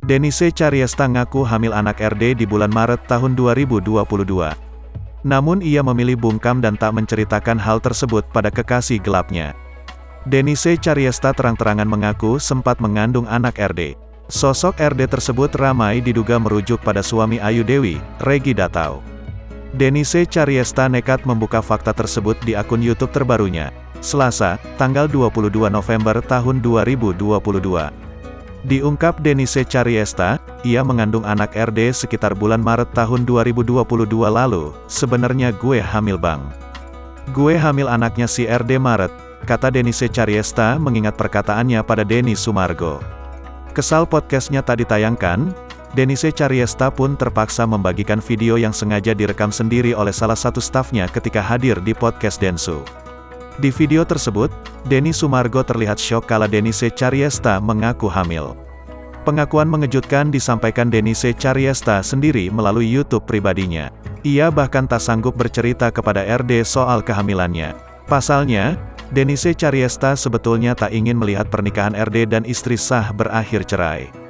Denise Chariesta ngaku hamil anak RD di bulan Maret tahun 2022. Namun ia memilih bungkam dan tak menceritakan hal tersebut pada kekasih gelapnya. Denise Chariesta terang-terangan mengaku sempat mengandung anak RD. Sosok RD tersebut ramai diduga merujuk pada suami Ayu Dewi, Regi Datau. Denise Chariesta nekat membuka fakta tersebut di akun YouTube terbarunya, Selasa, tanggal 22 November tahun 2022. Diungkap Denise Chariesta, ia mengandung anak RD sekitar bulan Maret tahun 2022 lalu. Sebenarnya gue hamil bang. Gue hamil anaknya si RD Maret, kata Denise Chariesta mengingat perkataannya pada Denny Sumargo. Kesal podcastnya tak ditayangkan, Denise Chariesta pun terpaksa membagikan video yang sengaja direkam sendiri oleh salah satu stafnya ketika hadir di podcast Densu. Di video tersebut, Denny Sumargo terlihat syok kala Denise Chariesta mengaku hamil. Pengakuan mengejutkan disampaikan Denise Chariesta sendiri melalui YouTube pribadinya. Ia bahkan tak sanggup bercerita kepada RD soal kehamilannya. Pasalnya, Denise Chariesta sebetulnya tak ingin melihat pernikahan RD dan istri sah berakhir cerai.